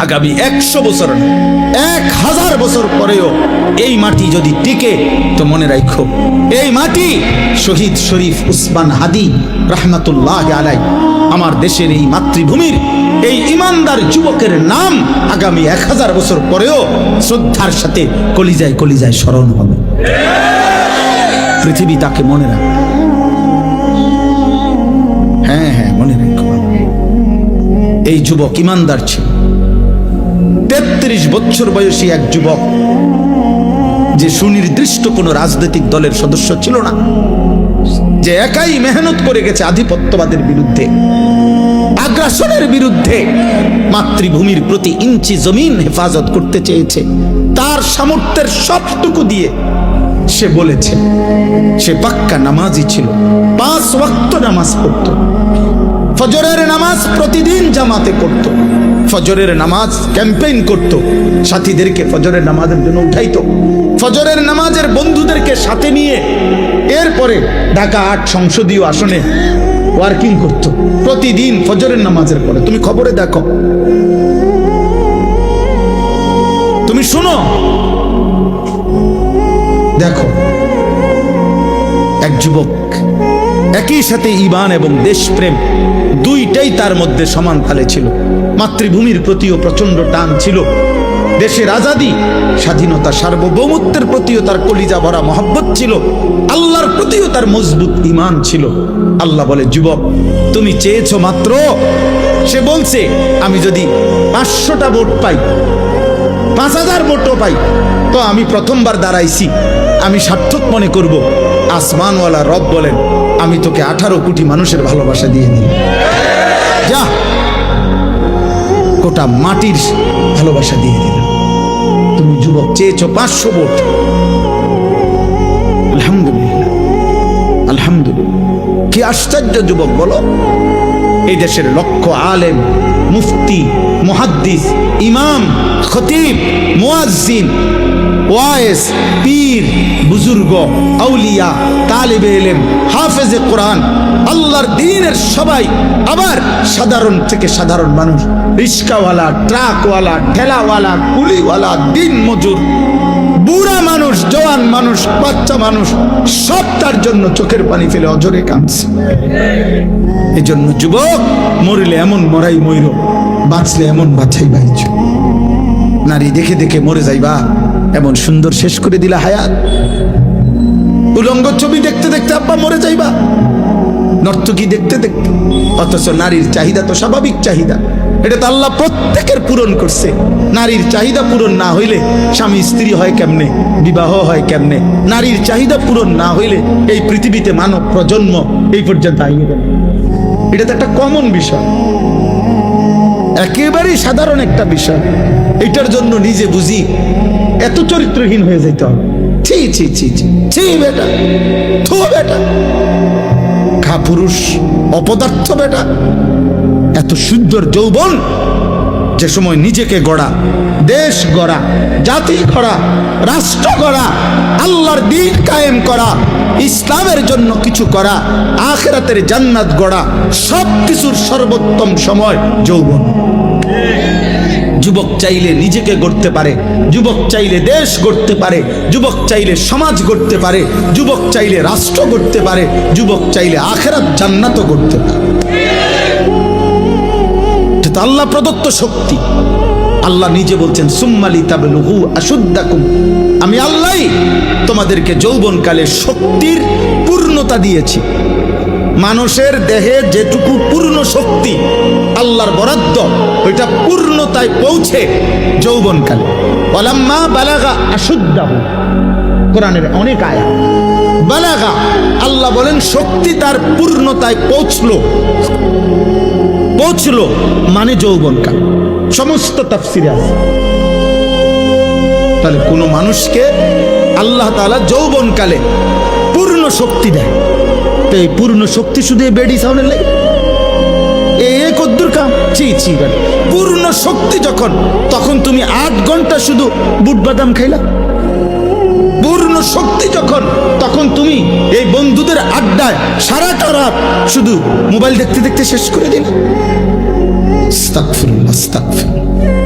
আগামী 100 বছর, 1000 বছর পরেও এই মাটি যদি টিকে, তো মনে রাখো এই মাটি শহীদ শরীফ উসমান হাদি রহমতুল্লাহ আলাইহি আমার দেশের এই মাতৃভূমির এই ইমানদার যুবকের নাম আগামী 1000 বছর পরেও শ্রদ্ধার সাথে কলিজায় কলিজায় স্মরণ হবে। পৃথিবী তাকে মনে রাখবে। হ্যাঁ হ্যাঁ, মনে রাখো এই যুবক ইমানদার ছিল। 33 বছর বয়সী এক যুবক, যে সুনির্দিষ্ট কোনো রাজনৈতিক দলের সদস্য ছিল না, যে একাই মেহনত করে গেছে আধিপত্যবাদের বিরুদ্ধে, আগ্রাসনের বিরুদ্ধে, মাতৃভূমির প্রতি ইঞ্চি জমিন হেফাজত করতে চেয়েছে। তার সামর্থ্যের সবটুকু দিয়ে সে বলেছে, সে পাক্কা নামাজি ছিল, 5 ওয়াক্ত নামাজ পড়ত, ফজরের নামাজ প্রতিদিন জামাতে করত, ফজরের নামাজ ক্যাম্পেইন করত, সাথীদেরকে ফজরের নামাজের জন্য উঠাইতো, ফজরের নামাজের বন্ধুদেরকে সাথে নিয়ে এরপরে ঢাকা 8 সংসদীয় আসনে ওয়ার্কিং করত প্রতিদিন ফজরের নামাজের পরে। তুমি খবরে দেখো, তুমি শুনো, দেখো এক যুবক একই সাথে ঈমান এবং দেশপ্রেম দুইটাই তার মধ্যে সমান তালে ছিল। মাতৃভূমির প্রতিও প্রচন্ড টান ছিল, দেশের আজাদি, স্বাধীনতা, সার্বভৌমত্বের প্রতিও তার কলিজা ভরা মহব্বত ছিল, আল্লাহর প্রতিও তার মজবুত ঈমান ছিল। আল্লাহ বলে, যুবক তুমি চেয়েছো মাত্র, সে বলছে আমি যদি 500টা ভোট পাই, 5000 ভোটও পাই, তো আমি প্রথমবার দাঁড়াইছি, আমি সার্থক মনে করব। আসমানওয়ালা রব বলেন, আমি তোকে 18 কোটি মানুষের ভালোবাসা দিয়ে দিই, যা, গোটা মাটির ভালোবাসা দিয়ে দিলাম। তুমি যুবক চেয়েছো 500 ভোট, আলহামদুলিল্লাহ, আলহামদুলিল্লাহ। কি আশ্চর্য যুবক বলো, এই দেশের লক্ষ আলেম, মুফতি, মুহাদ্দিস, ইমাম, খতিব, মুয়াজ্জিন, ওয়াইস, পীর, বুজুর্গ, আউলিয়া, তালিবে ইলম, হাফেজে কোরআন, আল্লাহর দ্বীনের সবাই, আবার সাধারণ থেকে সাধারণ মানুষ, রিস্কাওয়ালা, ট্রাকওয়ালা, ঠেলাওয়ালা, কুলিওয়ালা, দিন মজুর, বুড়া মানুষ, জওয়ান মানুষ, বাচ্চা মানুষ, সব তার জন্য চোখের পানি ফেলে অঝরে কাঁদছে। এই জন্য যুবক, মরিলে এমন মরাই মইর, বাঁচলে এমন বাছাই বাইছ। নারী দেখে দেখে মরে যাইবা, এমন সুন্দর শেষ করে দিলা হায়াত। উলঙ্গ ছবি দেখতে দেখতে আব্বা মরে যাইবা, নর্তকী দেখতে দেখতে। অথচ নারীর চাহিদা তো স্বাভাবিক চাহিদা, এটা তো আল্লাহ প্রত্যেকের পূরণ করছে। নারীর চাহিদা পূরণ না হইলে স্বামী স্ত্রী হয় কেমনে, বিবাহ হয় কেমনে? নারীর চাহিদা পূরণ না হইলে এই পৃথিবীতে মানব প্রজন্ম এই পর্যন্ত আইবে না। এটা তো একটা কমন বিষয়, একেবারেই সাধারণ একটা বিষয়। এটার জন্য নিজে বুঝি এত চরিত্রহীন হয়ে যেতে হবে? ছি ছি ছি ছি ছি বেটা, থু বেটা, খা পুরুষ, অপদার্থ বেটা। এত সুন্দর যৌবন, যে সময় নিজেকে গড়া, দেশ গড়া, জাতি গড়া, রাষ্ট্র গড়া, আল্লাহর দ্বীন কায়েম করা, ইসলামের জন্য কিছু করা, আখিরাতের জান্নাত গড়া, সব কিছুর সর্বোত্তম সময় যৌবন। যুবক চাইলে নিজেকে গড়তে পারে, যুবক চাইলে দেশ গড়তে পারে, যুবক চাইলে সমাজ গড়তে পারে, যুবক চাইলে রাষ্ট্র গড়তে পারে, যুবক চাইলে আখিরাত জান্নাতও গড়তে পারে। এটা আল্লাহ প্রদত্ত শক্তি। আল্লাহ নিজে বলছেন, সুম্মালি তাবলুগু আশুদ্দাকুম, আমি আল্লাহই তোমাদেরকে যৌবনকালে শক্তির পূর্ণতা দিয়েছি। মানুষের দেহে যেটুকু পূর্ণ শক্তি আল্লাহর বরাদ্দ, ওইটা পূর্ণতায় পৌঁছে যৌবনকালে। ওয়ালাম্মা বালাগা আশুদ্দাহু, কোরআনের অনেক আয়াত। বালাগা, আল্লাহ বলেন শক্তি তার পূর্ণতায় পৌঁছলো, পৌঁছলো মানে যৌবনকাল। সমস্ত তাফসিরে আছে। তাহলে কোনো মানুষকে আল্লাহ তাআলা যৌবনকালে পূর্ণ শক্তি দেয়, তো এই পূর্ণ শক্তি শুধু এই বেডি সাউন্ডের লাগে? এই কদ্দুর কাম? ছি ছি বেটা, পূর্ণ শক্তি যখন, তখন তুমি 8 ঘন্টা শুধু বুট বাদাম খাইলা। পূর্ণ শক্তি যখন, তখন তুমি এই বন্ধুদের আড্ডায় সারাটা রাত শুধু মোবাইল দেখতে দেখতে শেষ করে দিলে। আস্তাগফিরুল্লাহ, আস্তাগফিরুল্লাহ।